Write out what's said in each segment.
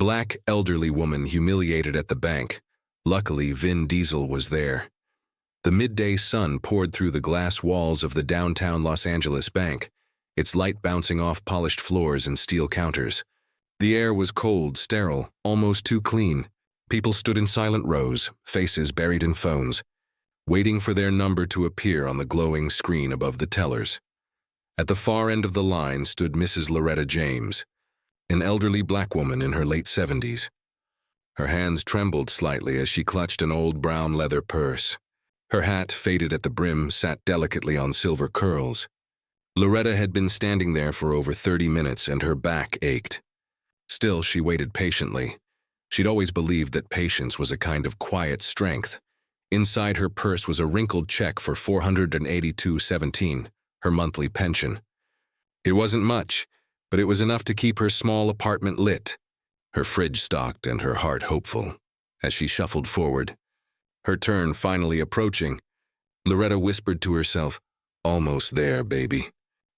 Black, elderly woman humiliated at the bank. Luckily, Vin Diesel was there. The midday sun poured through the glass walls of the downtown Los Angeles bank, its light bouncing off polished floors and steel counters. The air was cold, sterile, almost too clean. People stood in silent rows, faces buried in phones, waiting for their number to appear on the glowing screen above the tellers. At the far end of the line stood Mrs. Loretta James, an elderly black woman in her late 70s. Her hands trembled slightly as she clutched an old brown leather purse. Her hat, faded at the brim, sat delicately on silver curls. Loretta had been standing there for over 30 minutes and her back ached. Still, she waited patiently. She'd always believed that patience was a kind of quiet strength. Inside her purse was a wrinkled check for $482.17, her monthly pension. It wasn't much, but it was enough to keep her small apartment lit, her fridge stocked and her heart hopeful. As she shuffled forward, her turn finally approaching, Loretta whispered to herself, "Almost there, baby.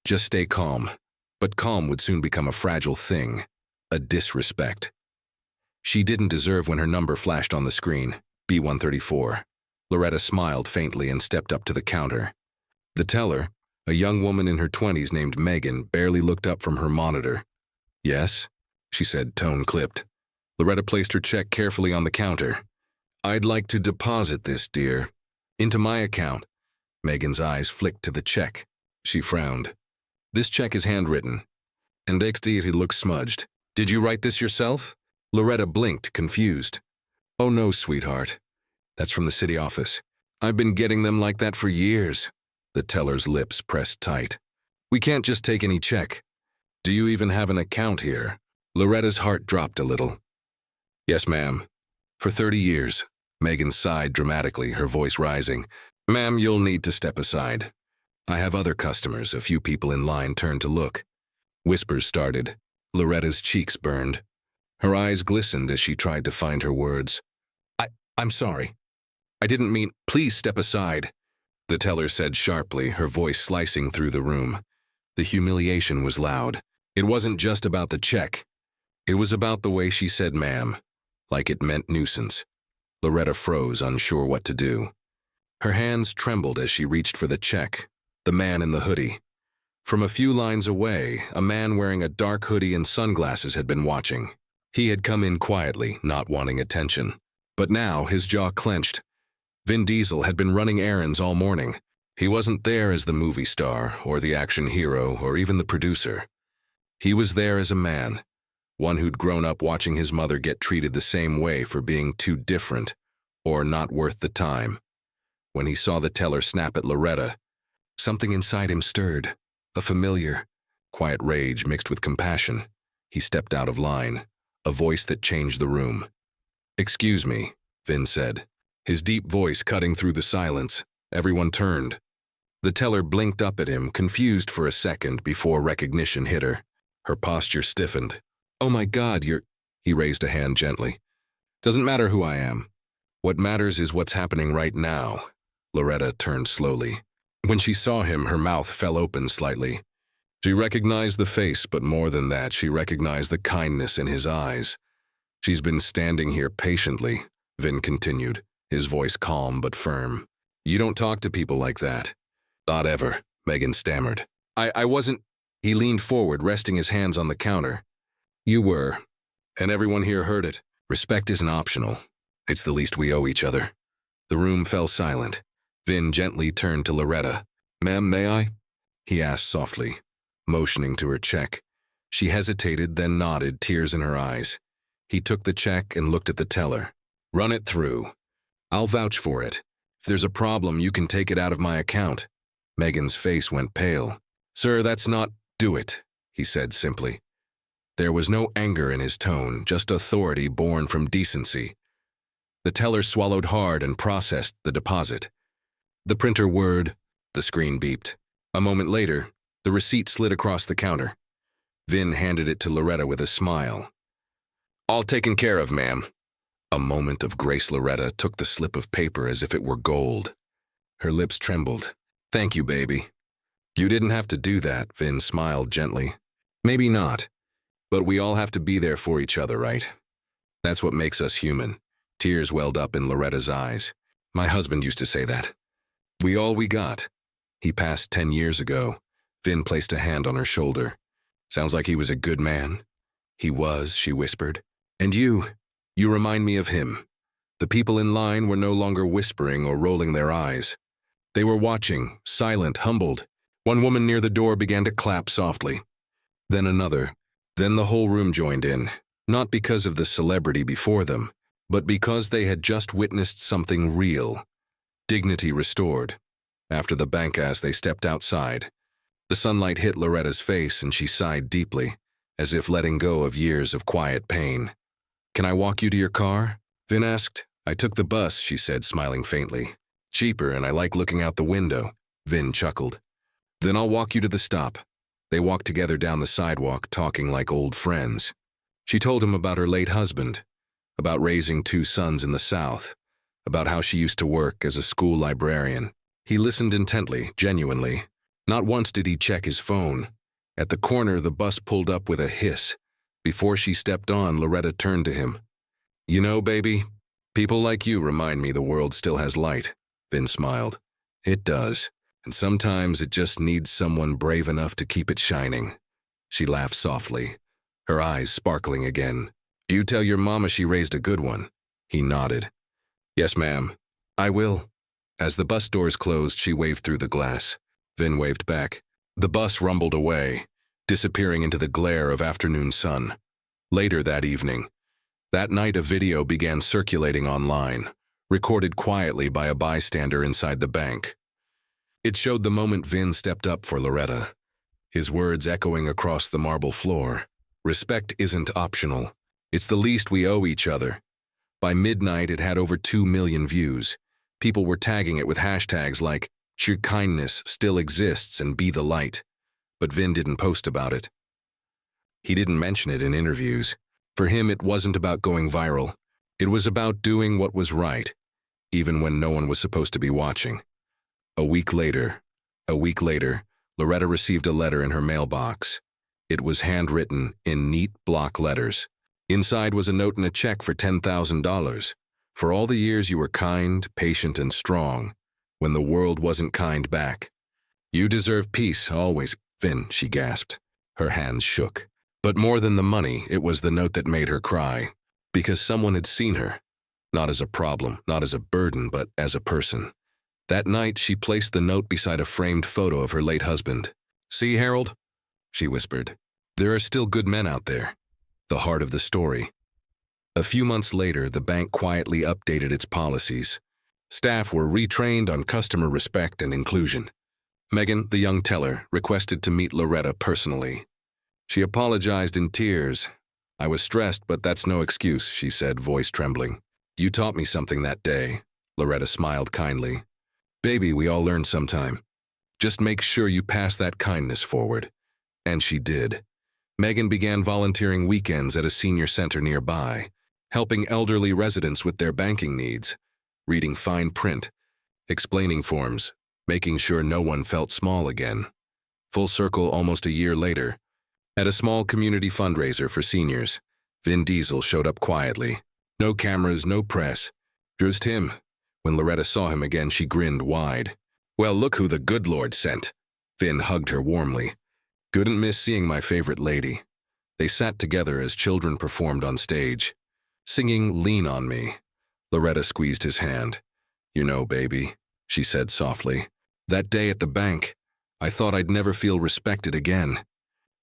Just stay calm." But calm would soon become a fragile thing, a disrespect. She didn't deserve when her number flashed on the screen, B134. Loretta smiled faintly and stepped up to the counter. The teller, a young woman in her 20s named Megan, barely looked up from her monitor. "Yes?" she said, tone clipped. Loretta placed her check carefully on the counter. "I'd like to deposit this, dear." "Into my account." Megan's eyes flicked to the check. She frowned. "This check is handwritten, and it looks smudged. Did you write this yourself?" Loretta blinked, confused. "Oh no, sweetheart. That's from the city office. I've been getting them like that for years." The teller's lips pressed tight. "We can't just take any check. Do you even have an account here?" Loretta's heart dropped a little. "Yes, ma'am. For 30 years. Megan sighed dramatically, her voice rising. "Ma'am, you'll need to step aside. I have other customers." A few people in line turned to look. Whispers started. Loretta's cheeks burned. Her eyes glistened as she tried to find her words. I'm sorry. I didn't mean—" "Please step aside," the teller said sharply, her voice slicing through the room. The humiliation was loud. It wasn't just about the check. It was about the way she said "ma'am," like it meant nuisance. Loretta froze, unsure what to do. Her hands trembled as she reached for the check. The man in the hoodie. From a few lines away, a man wearing a dark hoodie and sunglasses had been watching. He had come in quietly, not wanting attention. But now, his jaw clenched. Vin Diesel had been running errands all morning. He wasn't there as the movie star, or the action hero, or even the producer. He was there as a man, one who'd grown up watching his mother get treated the same way for being too different, or not worth the time. When he saw the teller snap at Loretta, something inside him stirred, a familiar, quiet rage mixed with compassion. He stepped out of line, a voice that changed the room. "Excuse me," Vin said, his deep voice cutting through the silence. Everyone turned. The teller blinked up at him, confused for a second before recognition hit her. Her posture stiffened. "Oh my God, you're—" He raised a hand gently. "Doesn't matter who I am. What matters is what's happening right now." Loretta turned slowly. When she saw him, her mouth fell open slightly. She recognized the face, but more than that, she recognized the kindness in his eyes. "She's been standing here patiently," Vin continued, his voice calm but firm. "You don't talk to people like that." "Not ever," Megan stammered. I wasn't—" He leaned forward, resting his hands on the counter. "You were, and everyone here heard it. Respect isn't optional. It's the least we owe each other." The room fell silent. Vin gently turned to Loretta. "Ma'am, may I?" he asked softly, motioning to her check. She hesitated, then nodded, tears in her eyes. He took the check and looked at the teller. "Run it through. I'll vouch for it. If there's a problem, you can take it out of my account." Megan's face went pale. "Sir, that's not—" "Do it," he said simply. There was no anger in his tone, just authority born from decency. The teller swallowed hard and processed the deposit. The printer whirred. The screen beeped. A moment later, the receipt slid across the counter. Vin handed it to Loretta with a smile. "All taken care of, ma'am." A moment of grace. Loretta took the slip of paper as if it were gold. Her lips trembled. "Thank you, baby." "You didn't have to do that," Vin smiled gently. "Maybe not, but we all have to be there for each other, right? That's what makes us human. Tears welled up in Loretta's eyes. My husband used to say that. We all we got. He passed 10 years ago. Vin placed a hand on her shoulder. Sounds like he was a good man. He was, she whispered. And you remind me of him. The people in line were no longer whispering or rolling their eyes. They were watching, silent, humbled. One woman near the door began to clap softly. Then another. Then the whole room joined in, not because of the celebrity before them, but because they had just witnessed something real. Dignity restored. After the bank as they stepped outside, the sunlight hit Loretta's face and she sighed deeply, as if letting go of years of quiet pain. Can I walk you to your car? Vin asked. I took the bus, she said, smiling faintly. Cheaper, and I like looking out the window. Vin chuckled. Then I'll walk you to the stop. They walked together down the sidewalk, talking like old friends. She told him about her late husband, about raising 2 sons in the South, about how she used to work as a school librarian. He listened intently, genuinely. Not once did he check his phone. At the corner, the bus pulled up with a hiss. Before she stepped on, Loretta turned to him. You know, baby, people like you remind me the world still has light. Vin smiled. It does. And sometimes it just needs someone brave enough to keep it shining. She laughed softly, her eyes sparkling again. You tell your mama she raised a good one. He nodded. Yes, ma'am. I will. As the bus doors closed, she waved through the glass. Vin waved back. The bus rumbled away, disappearing into the glare of afternoon sun. Later that evening, that night a video began circulating online, recorded quietly by a bystander inside the bank. It showed the moment Vin stepped up for Loretta, his words echoing across the marble floor. Respect isn't optional. It's the least we owe each other. By midnight, it had over 2 million views. People were tagging it with hashtags like, "Your kindness still exists and be the light." But Vin didn't post about it. He didn't mention it in interviews. For him, it wasn't about going viral. It was about doing what was right, even when no one was supposed to be watching. A week later, Loretta received a letter in her mailbox. It was handwritten in neat block letters. Inside was a note and a check for $10,000. For all the years you were kind, patient, and strong, when the world wasn't kind back. You deserve peace, always, Vin, she gasped. Her hands shook. But more than the money, it was the note that made her cry. Because someone had seen her. Not as a problem, not as a burden, but as a person. That night, she placed the note beside a framed photo of her late husband. See, Harold? She whispered. There are still good men out there. The heart of the story. A few months later, the bank quietly updated its policies. Staff were retrained on customer respect and inclusion. Megan, the young teller, requested to meet Loretta personally. She apologized in tears. I was stressed, but that's no excuse, she said, voice trembling. You taught me something that day. Loretta smiled kindly. Baby, we all learn sometime. Just make sure you pass that kindness forward. And she did. Megan began volunteering weekends at a senior center nearby, helping elderly residents with their banking needs, reading fine print, explaining forms, making sure no one felt small again. Full circle almost a year later. At a small community fundraiser for seniors, Vin Diesel showed up quietly. No cameras, no press. Just him. When Loretta saw him again, she grinned wide. Well, look who the good Lord sent. Vin hugged her warmly. Couldn't miss seeing my favorite lady. They sat together as children performed on stage, singing Lean on Me. Loretta squeezed his hand. You know, baby, she said softly. That day at the bank, I thought I'd never feel respected again.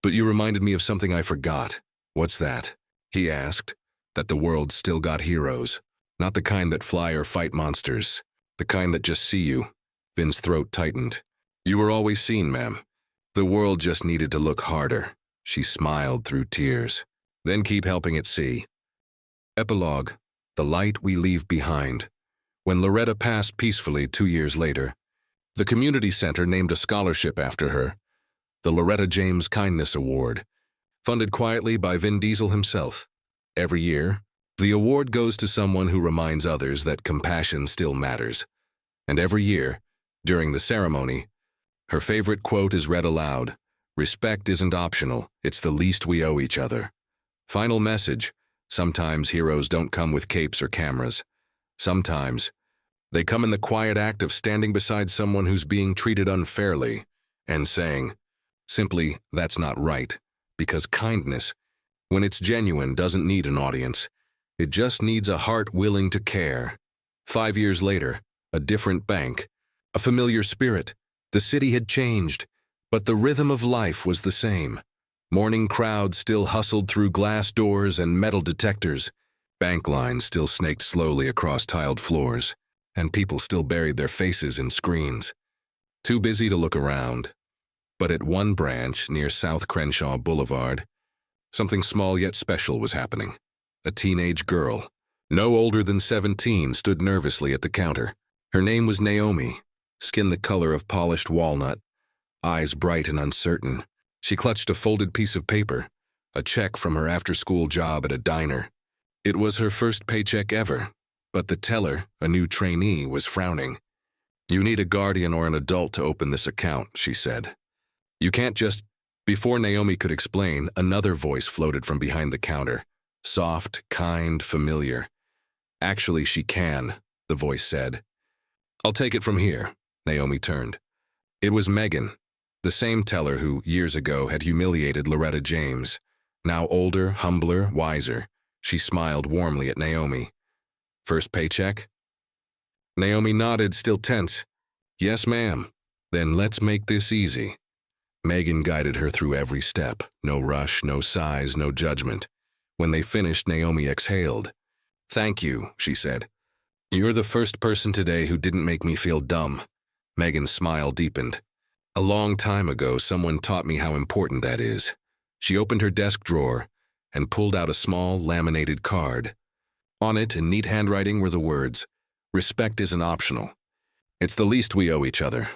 But you reminded me of something I forgot. What's that? He asked. That the world still got heroes. Not the kind that fly or fight monsters. The kind that just see you. Vin's throat tightened. You were always seen, ma'am. The world just needed to look harder. She smiled through tears. Then keep helping it see. Epilogue. The light we leave behind. When Loretta passed peacefully 2 years later, the community center named a scholarship after her. The Loretta James Kindness Award, funded quietly by Vin Diesel himself. Every year, the award goes to someone who reminds others that compassion still matters. And every year, during the ceremony, her favorite quote is read aloud. Respect isn't optional, it's the least we owe each other. Final message, Sometimes heroes don't come with capes or cameras. Sometimes they come in the quiet act of standing beside someone who's being treated unfairly and saying, simply, that's not right, because kindness, when it's genuine, doesn't need an audience. It just needs a heart willing to care. 5 years later, a different bank, a familiar spirit. The city had changed, but the rhythm of life was the same. Morning crowds still hustled through glass doors and metal detectors. Bank lines still snaked slowly across tiled floors, and people still buried their faces in screens. Too busy to look around. But at one branch near South Crenshaw Boulevard, something small yet special was happening. A teenage girl, no older than 17, stood nervously at the counter. Her name was Naomi, skin the color of polished walnut, eyes bright and uncertain. She clutched a folded piece of paper, a check from her after-school job at a diner. It was her first paycheck ever, but the teller, a new trainee, was frowning. "You need a guardian or an adult to open this account," she said. "You can't just—" Before Naomi could explain, another voice floated from behind the counter. Soft, kind, familiar. "Actually, she can," the voice said. "I'll take it from here." Naomi turned. It was Megan, the same teller who, years ago, had humiliated Loretta James. Now older, humbler, wiser, she smiled warmly at Naomi. "First paycheck?" Naomi nodded, still tense. "Yes, ma'am." "Then let's make this easy." Megan guided her through every step. No rush, no sighs, no judgment. When they finished, Naomi exhaled. "Thank you," she said. "You're the first person today who didn't make me feel dumb." Megan's smile deepened. "A long time ago, someone taught me how important that is." She opened her desk drawer and pulled out a small, laminated card. On it, in neat handwriting, were the words, "Respect isn't optional. It's the least we owe each other."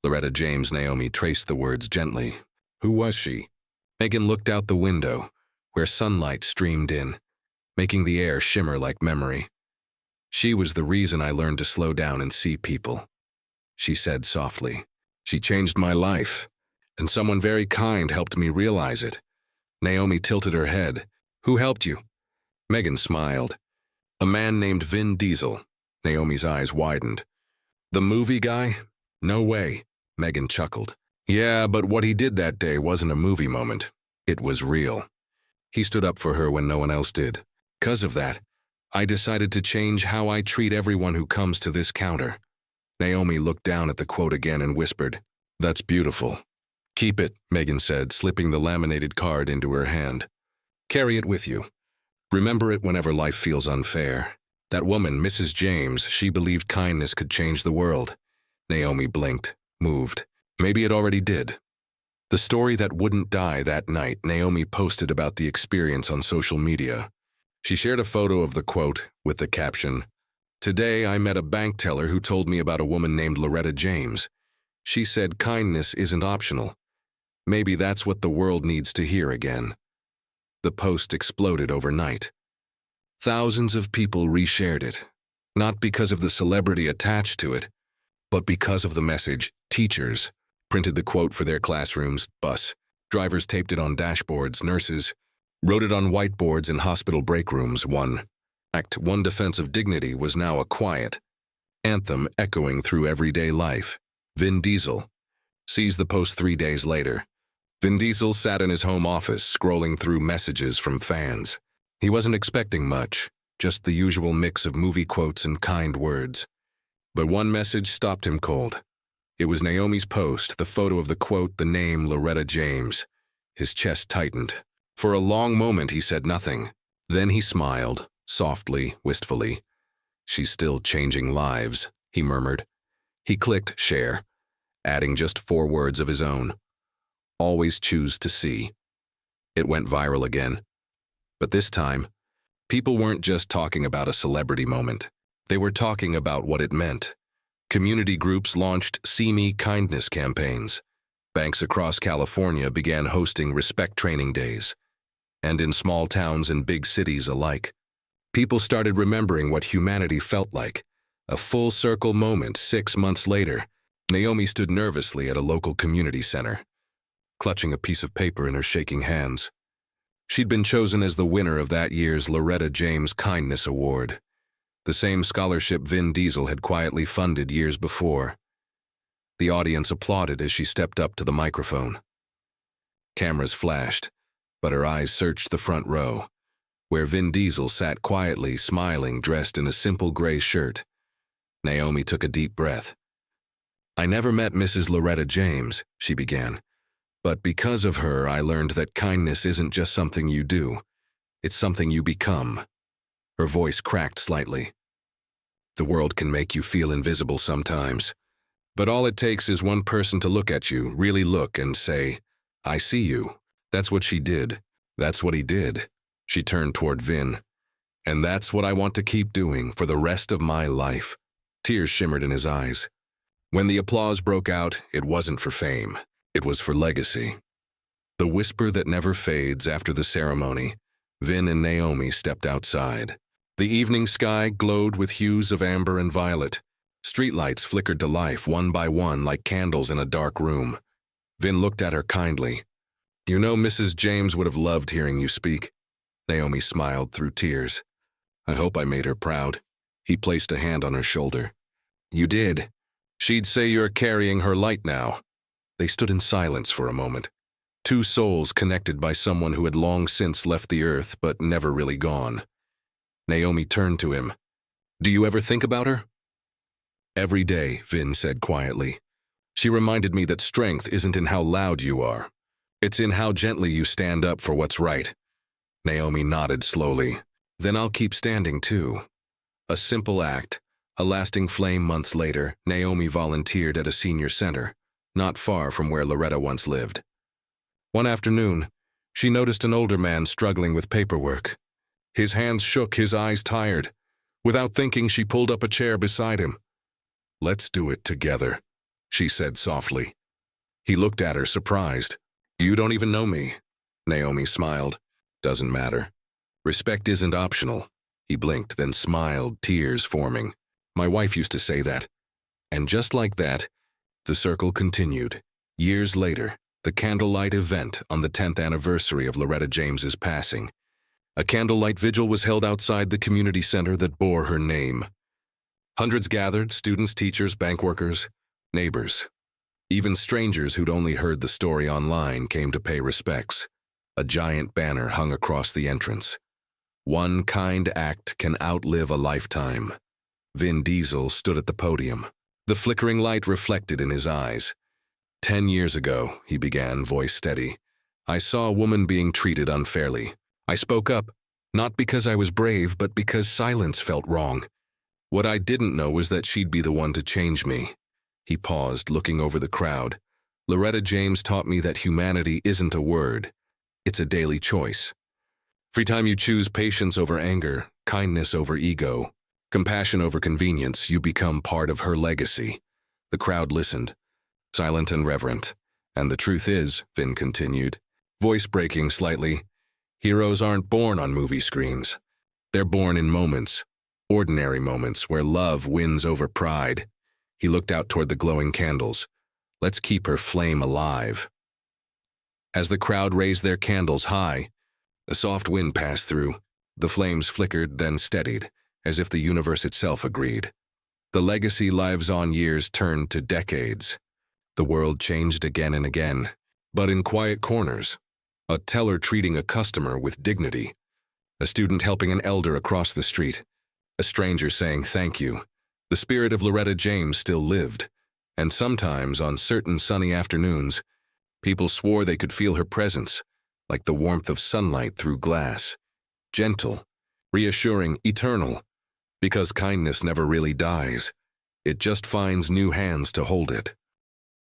Loretta James. Naomi traced the words gently. Who was she? Megan looked out the window, where sunlight streamed in, making the air shimmer like memory. "She was the reason I learned to slow down and see people," she said softly. "She changed my life, and someone very kind helped me realize it." Naomi tilted her head. "Who helped you?" Megan smiled. "A man named Vin Diesel." Naomi's eyes widened. "The movie guy? No way." Megan chuckled. "Yeah, but what he did that day wasn't a movie moment. It was real. He stood up for her when no one else did. 'Cause of that, I decided to change how I treat everyone who comes to this counter." Naomi looked down at the quote again and whispered, "That's beautiful." "Keep it," Megan said, slipping the laminated card into her hand. "Carry it with you. Remember it whenever life feels unfair. That woman, Mrs. James, she believed kindness could change the world." Naomi blinked, moved. Maybe it already did. The story that wouldn't die that night, Naomi posted about the experience on social media. She shared a photo of the quote with the caption, "Today I met a bank teller who told me about a woman named Loretta James. She said kindness isn't optional. Maybe that's what the world needs to hear again." The post exploded overnight. Thousands of people reshared it, not because of the celebrity attached to it, but because of the message. Teachers printed the quote for their classrooms, bus. Drivers taped it on dashboards. Nurses wrote it on whiteboards in hospital break rooms. One defense of dignity was now a quiet anthem echoing through everyday life. Vin Diesel sees the post 3 days later. Vin Diesel sat in his home office, scrolling through messages from fans. He wasn't expecting much, just the usual mix of movie quotes and kind words. But one message stopped him cold. It was Naomi's post, the photo of the quote, the name Loretta James. His chest tightened. For a long moment he said nothing. Then he smiled, softly, wistfully. "She's still changing lives," he murmured. He clicked share, adding just 4 words of his own. "Always choose to see." It went viral again. But this time, people weren't just talking about a celebrity moment. They were talking about what it meant. Community groups launched See Me kindness campaigns. Banks across California began hosting respect training days. And in small towns and big cities alike, people started remembering what humanity felt like. A full circle moment. 6 months later, Naomi stood nervously at a local community center, clutching a piece of paper in her shaking hands. She'd been chosen as the winner of that year's Loretta James Kindness Award, the same scholarship Vin Diesel had quietly funded years before. The audience applauded as she stepped up to the microphone. Cameras flashed, but her eyes searched the front row, where Vin Diesel sat quietly, smiling, dressed in a simple gray shirt. Naomi took a deep breath. "I never met Mrs. Loretta James," she began, "but because of her I learned that kindness isn't just something you do, it's something you become." Her voice cracked slightly. "The world can make you feel invisible sometimes, but all it takes is one person to look at you, really look, and say, 'I see you.' That's what she did. That's what he did." She turned toward Vin. "And that's what I want to keep doing for the rest of my life." Tears shimmered in his eyes. When the applause broke out, it wasn't for fame. It was for legacy. The whisper that never fades after the ceremony, Vin and Naomi stepped outside. The evening sky glowed with hues of amber and violet. Streetlights flickered to life one by one like candles in a dark room. Vin looked at her kindly. "You know Mrs. James would have loved hearing you speak." Naomi smiled through tears. "I hope I made her proud." He placed a hand on her shoulder. "You did. She'd say you're carrying her light now." They stood in silence for a moment. Two souls connected by someone who had long since left the earth but never really gone. Naomi turned to him. "Do you ever think about her?" "Every day," Vin said quietly. "She reminded me that strength isn't in how loud you are. It's in how gently you stand up for what's right." Naomi nodded slowly. "Then I'll keep standing too." A simple act, a lasting flame. Months later, Naomi volunteered at a senior center, not far from where Loretta once lived. One afternoon, she noticed an older man struggling with paperwork. His hands shook, his eyes tired. Without thinking, she pulled up a chair beside him. "Let's do it together," she said softly. He looked at her, surprised. "You don't even know me." Naomi smiled. "Doesn't matter. Respect isn't optional." He blinked, then smiled, tears forming. "My wife used to say that." And just like that, the circle continued. Years later, the candlelight event on the 10th anniversary of Loretta James's passing. A candlelight vigil was held outside the community center that bore her name. Hundreds gathered, students, teachers, bank workers, neighbors. Even strangers who'd only heard the story online came to pay respects. A giant banner hung across the entrance. "One kind act can outlive a lifetime." Vin Diesel stood at the podium. The flickering light reflected in his eyes. 10 years ago, he began, voice steady, "I saw a woman being treated unfairly. I spoke up, not because I was brave, but because silence felt wrong. What I didn't know was that she'd be the one to change me." He paused, looking over the crowd. "Loretta James taught me that humanity isn't a word. It's a daily choice. Every time you choose patience over anger, kindness over ego, compassion over convenience, you become part of her legacy." The crowd listened, silent and reverent. "And the truth is," Vin continued, voice breaking slightly, "heroes aren't born on movie screens. They're born in moments, ordinary moments where love wins over pride." He looked out toward the glowing candles. "Let's keep her flame alive." As the crowd raised their candles high, a soft wind passed through. The flames flickered, then steadied, as if the universe itself agreed. The legacy lives on. Years turned to decades. The world changed again and again, but in quiet corners. A teller treating a customer with dignity. A student helping an elder across the street. A stranger saying thank you. The spirit of Loretta James still lived, and sometimes, on certain sunny afternoons, people swore they could feel her presence, like the warmth of sunlight through glass. Gentle, reassuring, eternal, because kindness never really dies. It just finds new hands to hold it.